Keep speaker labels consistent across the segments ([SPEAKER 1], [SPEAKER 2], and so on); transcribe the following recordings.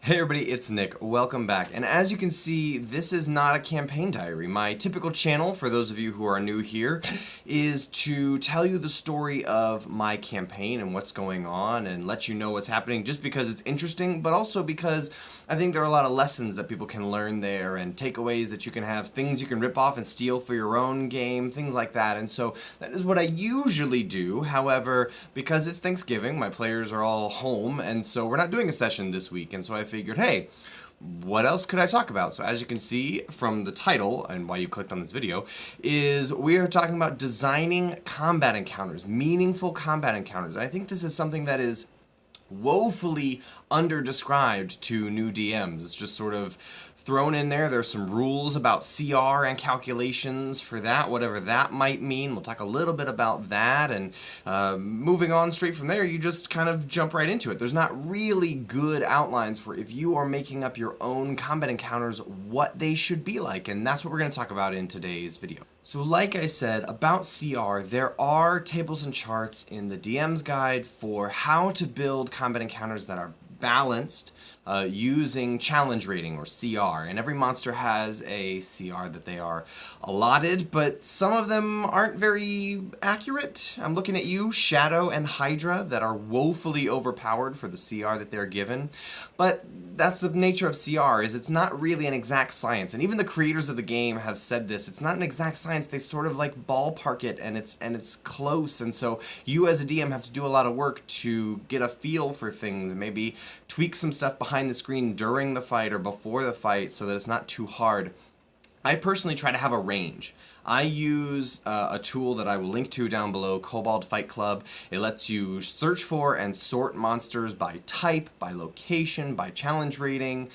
[SPEAKER 1] Hey everybody, it's Nick. Welcome back. And as you can see, this is not a campaign diary. My typical channel, for those of you who are new here, is to tell you the story of my campaign and what's going on and let you know what's happening just because it's interesting, but also because I think there are a lot of lessons that people can learn there and takeaways that you can have, things you can rip off and steal for your own game, things like that. And so that is what I usually do. However, because it's Thanksgiving, my players are all home, and so we're not doing a session this week, and so I figured, hey, what else could I talk about? So as you can see from the title, and why you clicked on this video, is we are talking about designing combat encounters, meaningful combat encounters. And I think this is something that is woefully under-described to new DMs. It's just sort of thrown in there. There's some rules about CR and calculations for that, whatever that might mean. We'll talk a little bit about that, and moving on straight from there, you just kind of jump right into it. There's not really good outlines for if you are making up your own combat encounters, what they should be like, and that's what we're going to talk about in today's video. So like I said, about CR, there are tables and charts in the DM's guide for how to build combat encounters that are balanced using challenge rating, or CR, and every monster has a CR that they are allotted, but some of them aren't very accurate. I'm looking at you, Shadow and Hydra, that are woefully overpowered for the CR that they're given, but that's the nature of CR, is it's not really an exact science, and even the creators of the game have said this. It's not an exact science. They sort of like ballpark it, and it's close, and so you as a DM have to do a lot of work to get a feel for things, maybe tweak some stuff behind the screen during the fight or before the fight so that it's not too hard. I personally try to have a range. I use a tool that I will link to down below, Kobold Fight Club. It lets you search for and sort monsters by type, by location, by challenge rating,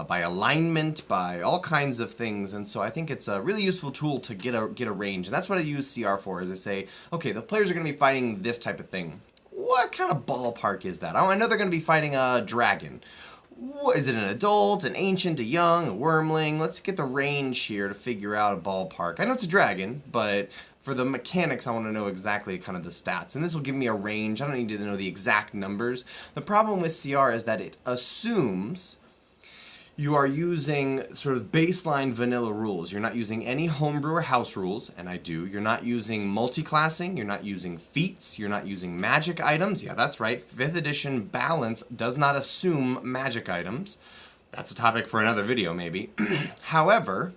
[SPEAKER 1] by alignment, by all kinds of things, and so I think it's a really useful tool to get a range, and that's what I use CR for, is I say, okay, the players are going to be fighting this type of thing. What kind of ballpark is that? Oh, I know they're going to be fighting a dragon. What, is it an adult, an ancient, a young, a wormling? Let's get the range here to figure out a ballpark. I know it's a dragon, but for the mechanics, I want to know exactly kind of the stats. And this will give me a range. I don't need to know the exact numbers. The problem with CR is that it assumes you are using sort of baseline vanilla rules. You're not using any homebrew or house rules, and I do. You're not using multi-classing, you're not using feats, you're not using magic items. Yeah, that's right. 5th edition balance does not assume magic items. That's a topic for another video, maybe. However,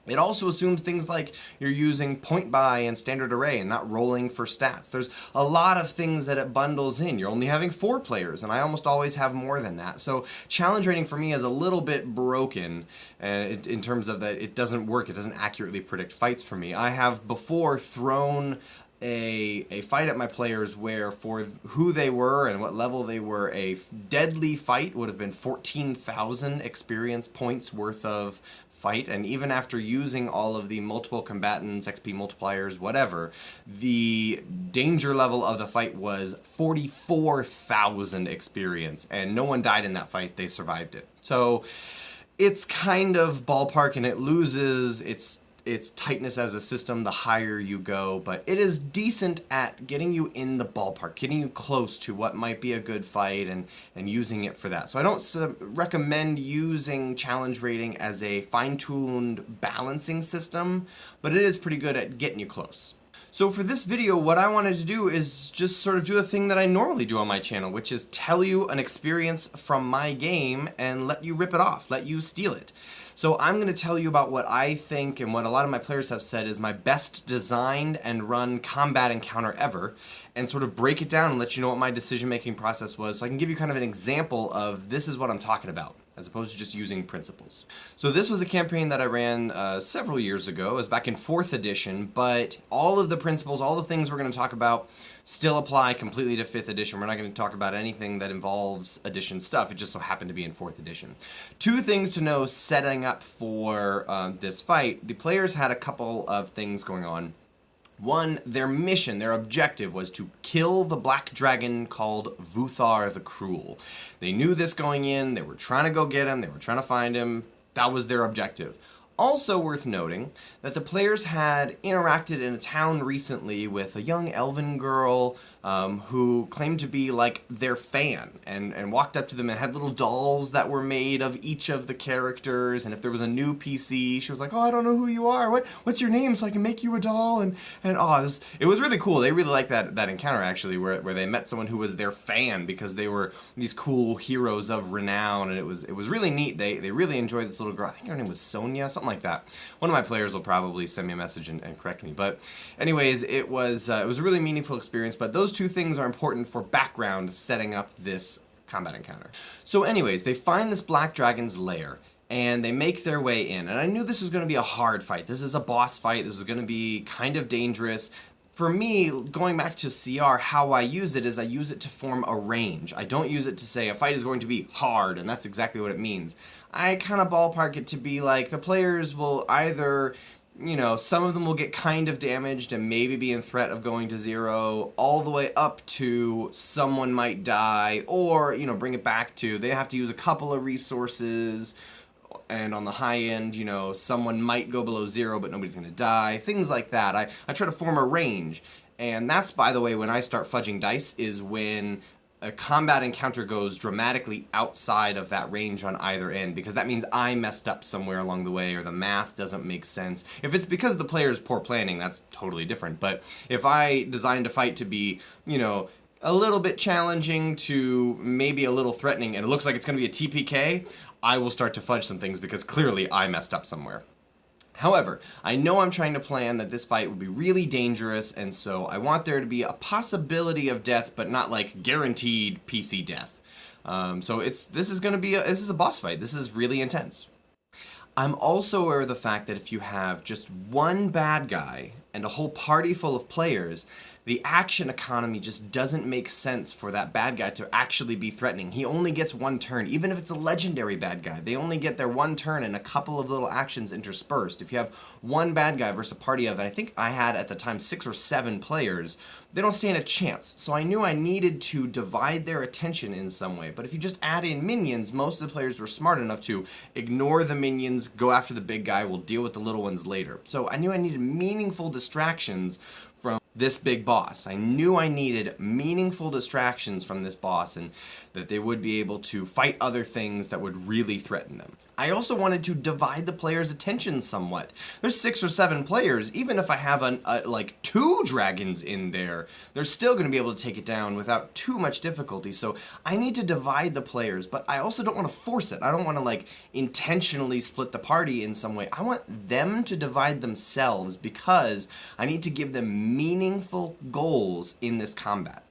[SPEAKER 1] it also assumes things like you're using point buy and standard array and not rolling for stats. There's a lot of things that it bundles in. You're only having 4 players, and I almost always have more than that. So challenge rating for me is a little bit broken in terms of that it doesn't work. It doesn't accurately predict fights for me. I have before thrown a fight at my players where, for who they were and what level they were, a deadly fight would have been 14,000 experience points worth of fight, and even after using all of the multiple combatants, XP multipliers, whatever, the danger level of the fight was 44,000 experience, and no one died in that fight. They survived it. So it's kind of ballpark, and it loses its tightness as a system the higher you go, but it is decent at getting you in the ballpark, getting you close to what might be a good fight, and using it for that. So I don't recommend using challenge rating as a fine-tuned balancing system, but it is pretty good at getting you close. So for this video, what I wanted to do is just sort of do a thing that I normally do on my channel, which is tell you an experience from my game and let you rip it off, let you steal it. So I'm going to tell you about what I think, and what a lot of my players have said is my best designed and run combat encounter ever, and sort of break it down and let you know what my decision-making process was, so I can give you kind of an example of this is what I'm talking about, as opposed to just using principles. So this was a campaign that I ran several years ago. It was back in 4th edition, but all of the principles, all the things we're going to talk about still apply completely to 5th edition. We're not going to talk about anything that involves edition stuff. It just so happened to be in 4th edition. 2 things to know setting up for this fight. The players had a couple of things going on. One, their mission, their objective was to kill the black dragon called Vuthar the Cruel. They knew this going in, they were trying to go get him, they were trying to find him. That was their objective. Also worth noting that the players had interacted in a town recently with a young elven girl who claimed to be like their fan and walked up to them and had little dolls that were made of each of the characters. And if there was a new PC, she was like, "Oh, I don't know who you are. What's your name so I can make you a doll?" And it was really cool. They really liked that encounter actually, where they met someone who was their fan because they were these cool heroes of renown, and it was really neat. They really enjoyed this little girl. I think her name was Sonia, something like that. One of my players will probably send me a message and correct me. But anyways, it was a really meaningful experience. But those two things are important for background setting up this combat encounter. So anyways, they find this black dragon's lair and they make their way in. And I knew this was going to be a hard fight. This is a boss fight. This is going to be kind of dangerous. For me, going back to CR, how I use it is I use it to form a range. I don't use it to say a fight is going to be hard, and that's exactly what it means. I kind of ballpark it to be like the players will either, some of them will get kind of damaged and maybe be in threat of going to 0, all the way up to someone might die, or, bring it back to they have to use a couple of resources, and on the high end, someone might go below 0, but nobody's going to die. Things like that. I try to form a range. And that's, by the way, when I start fudging dice, is when a combat encounter goes dramatically outside of that range on either end, because that means I messed up somewhere along the way, or the math doesn't make sense. If it's because of the player's poor planning, that's totally different. But if I designed a fight to be, a little bit challenging to maybe a little threatening, and it looks like it's going to be a TPK, I will start to fudge some things because clearly I messed up somewhere. However, I know I'm trying to plan that this fight will be really dangerous, and so I want there to be a possibility of death, but not like guaranteed PC death. So this is a boss fight. This is really intense. I'm also aware of the fact that if you have just one bad guy and a whole party full of players, the action economy just doesn't make sense for that bad guy to actually be threatening. He only gets one turn. Even if it's a legendary bad guy, they only get their one turn and a couple of little actions interspersed. If you have one bad guy versus a party of, I think I had at the time 6 or 7 players, they don't stand a chance. So I knew I needed to divide their attention in some way. But if you just add in minions, most of the players were smart enough to ignore the minions, go after the big guy, we'll deal with the little ones later. So I knew I needed meaningful distractions from this big boss. I knew I needed meaningful distractions from this boss, and that they would be able to fight other things that would really threaten them. I also wanted to divide the players' attention somewhat. There's 6 or 7 players. Even if I have like 2 dragons in there, they're still going to be able to take it down without too much difficulty. So I need to divide the players, but I also don't want to force it. I don't want to like intentionally split the party in some way. I want them to divide themselves because I need to give them meaningful goals in this combat.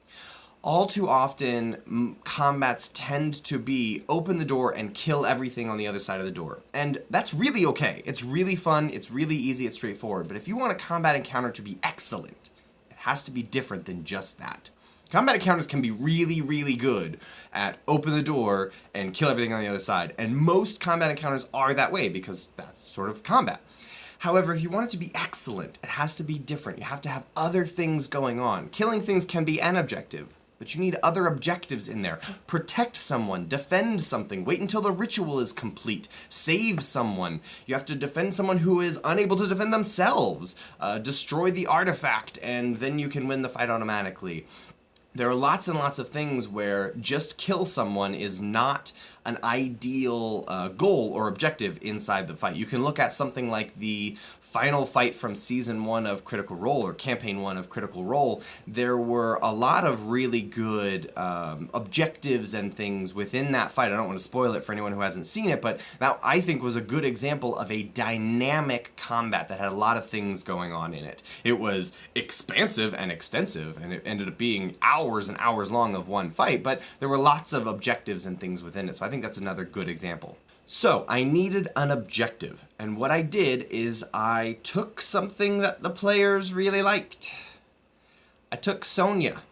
[SPEAKER 1] All too often, combats tend to be open the door and kill everything on the other side of the door. And that's really okay. It's really fun, it's really easy, it's straightforward. But if you want a combat encounter to be excellent, it has to be different than just that. Combat encounters can be really, really good at open the door and kill everything on the other side. And most combat encounters are that way because that's sort of combat. However, if you want it to be excellent, it has to be different. You have to have other things going on. Killing things can be an objective, but you need other objectives in there. Protect someone, defend something, wait until the ritual is complete, save someone. You have to defend someone who is unable to defend themselves, destroy the artifact, and then you can win the fight automatically. There are lots and lots of things where just kill someone is not an ideal goal or objective inside the fight. You can look at something like the final fight from Season 1 of Critical Role, or Campaign 1 of Critical Role. There were a lot of really good objectives and things within that fight. I don't want to spoil it for anyone who hasn't seen it, but that, I think, was a good example of a dynamic combat that had a lot of things going on in it. It was expansive and extensive, and it ended up being hours and hours long of one fight, but there were lots of objectives and things within it, so I think that's another good example. So, I needed an objective, and what I did is I took something that the players really liked. I took Sonia.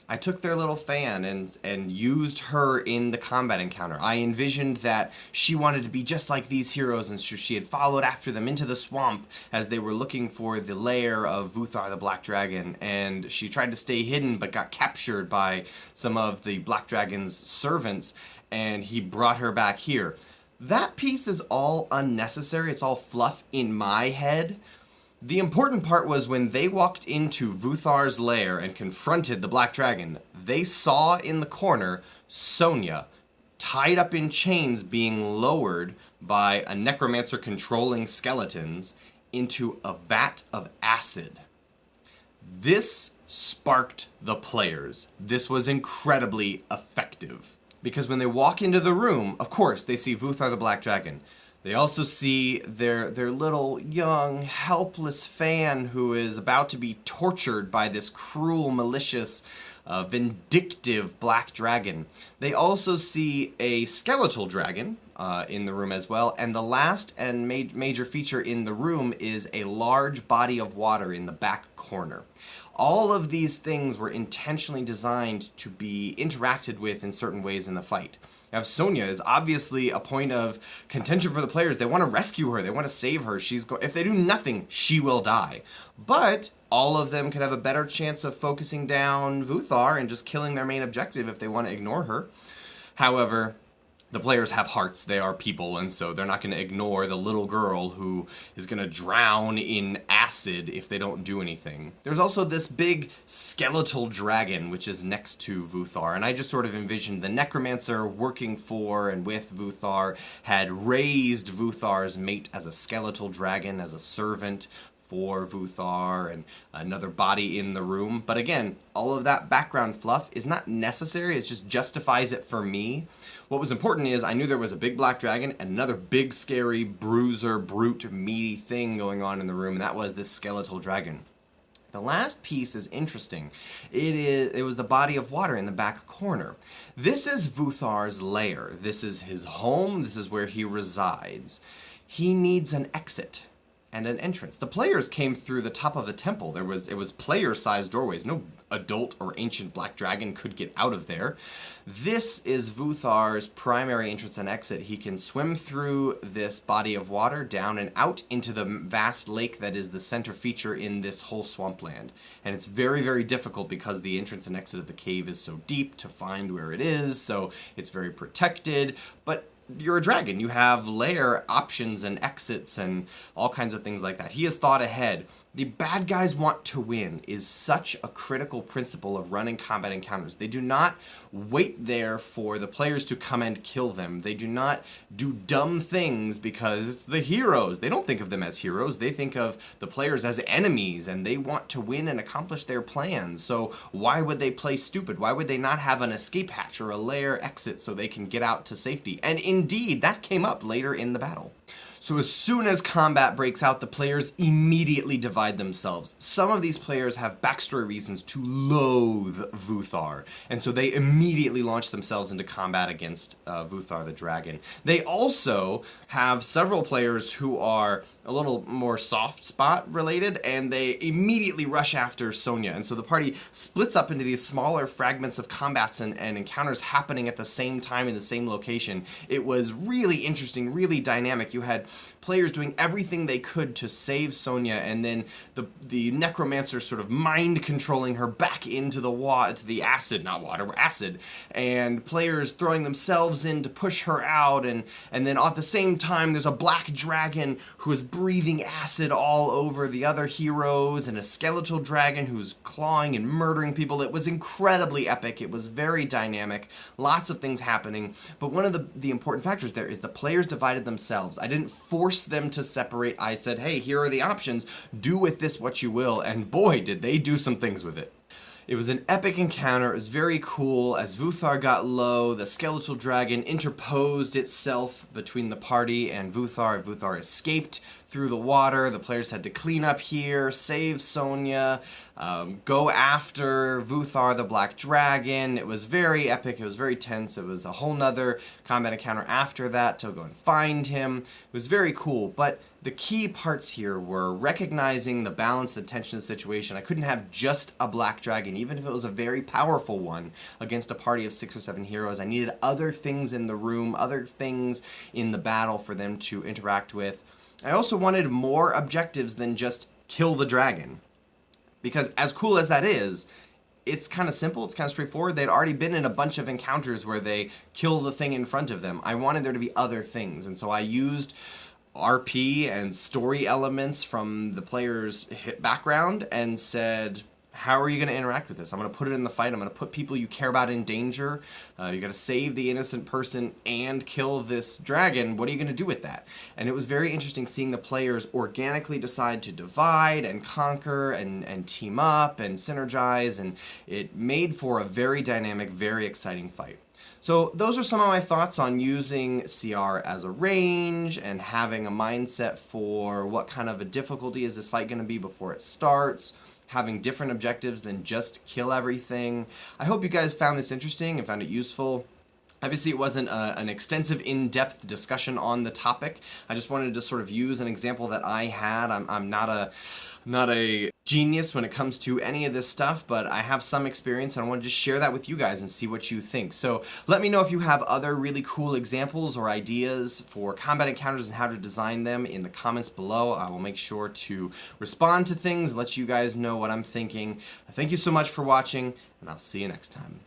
[SPEAKER 1] I took their little fan and used her in the combat encounter. I envisioned that she wanted to be just like these heroes, and so she had followed after them into the swamp as they were looking for the lair of Vuthar the Black Dragon, and she tried to stay hidden but got captured by some of the Black Dragon's servants, and he brought her back here. That piece is all unnecessary. It's all fluff in my head. The important part was when they walked into Vuthar's lair and confronted the Black Dragon, they saw in the corner Sonya, tied up in chains, being lowered by a necromancer controlling skeletons into a vat of acid. This sparked the players. This was incredibly effective. Because when they walk into the room, of course, they see Vuthar the Black Dragon. They also see their little, young, helpless fan who is about to be tortured by this cruel, malicious, vindictive black dragon. They also see a skeletal dragon in the room as well. And the last and major feature in the room is a large body of water in the back corner. All of these things were intentionally designed to be interacted with in certain ways in the fight. Now, Sonya is obviously a point of contention for the players. They want to rescue her. They want to save her. If they do nothing, she will die. But all of them could have a better chance of focusing down Vuthar and just killing their main objective if they want to ignore her. However, the players have hearts, they are people, and so they're not going to ignore the little girl who is going to drown in acid if they don't do anything. There's also this big skeletal dragon, which is next to Vuthar, and I just sort of envisioned the necromancer working for and with Vuthar had raised Vuthar's mate as a skeletal dragon, as a servant for Vuthar, and another body in the room. But again, all of that background fluff is not necessary, it just justifies it for me. What was important is I knew there was a big black dragon and another big, scary, bruiser, brute, meaty thing going on in the room, and that was this skeletal dragon. The last piece is interesting. It was the body of water in the back corner. This is Vuthar's lair. This is his home. This is where he resides. He needs an exit and an entrance. The players came through the top of the temple. It was player-sized doorways. No adult or ancient black dragon could get out of there. This is Vuthar's primary entrance and exit. He can swim through this body of water down and out into the vast lake that is the center feature in this whole swampland. And it's very, very difficult because the entrance and exit of the cave is so deep to find where it is, so it's very protected. But you're a dragon. You have lair options and exits and all kinds of things like that. He has thought ahead. The bad guys want to win is such a critical principle of running combat encounters. They do not wait there for the players to come and kill them. They do not do dumb things because it's the heroes. They don't think of them as heroes. They think of the players as enemies, and they want to win and accomplish their plans. So why would they play stupid? Why would they not have an escape hatch or a lair exit so they can get out to safety? And indeed, that came up later in the battle. So as soon as combat breaks out, the players immediately divide themselves. Some of these players have backstory reasons to loathe Vuthar, and so they immediately launch themselves into combat against Vuthar the dragon. They also have several players who are a little more soft spot related, and they immediately rush after Sonya. And so the party splits up into these smaller fragments of combats and encounters happening at the same time in the same location. It was really interesting, really dynamic. You had players doing everything they could to save Sonya, and then the necromancer sort of mind controlling her back into the acid, not water, acid, and players throwing themselves in to push her out, and then at the same time there's a black dragon who is breathing acid all over the other heroes, and a skeletal dragon who's clawing and murdering people. It was incredibly epic. It was very dynamic. Lots of things happening. But one of the important factors there is the players divided themselves. I didn't force them to separate. I said, hey, here are the options. Do with this what you will. And boy, did they do some things with it. It was an epic encounter. It was very cool. As Vuthar got low, the skeletal dragon interposed itself between the party and Vuthar. Vuthar escaped through the water. The players had to clean up here, save Sonya, go after Vuthar the Black Dragon. It was very epic. It was very tense. It was a whole nother combat encounter after that to go and find him. It was very cool, but the key parts here were recognizing the balance, the tension of the situation. I couldn't have just a black dragon, even if it was a very powerful one, against a party of 6 or 7 heroes. I needed other things in the room, other things in the battle for them to interact with. I also wanted more objectives than just kill the dragon. Because as cool as that is, it's kind of simple, it's kind of straightforward. They'd already been in a bunch of encounters where they kill the thing in front of them. I wanted there to be other things, and so I used RP and story elements from the player's background and said, how are you going to interact with this? I'm going to put it in the fight. I'm going to put people you care about in danger. You got to save the innocent person and kill this dragon. What are you going to do with that? And it was very interesting seeing the players organically decide to divide and conquer and team up and synergize. And it made for a very dynamic, very exciting fight. So those are some of my thoughts on using CR as a range and having a mindset for what kind of a difficulty is this fight going to be before it starts, having different objectives than just kill everything. I hope you guys found this interesting and found it useful. Obviously, it wasn't an extensive, in-depth discussion on the topic. I just wanted to sort of use an example that I had. I'm not a genius when it comes to any of this stuff, but I have some experience and I want to just share that with you guys and see what you think. So let me know if you have other really cool examples or ideas for combat encounters and how to design them in the comments below. I will make sure to respond to things and let you guys know what I'm thinking. Thank you so much for watching, and I'll see you next time.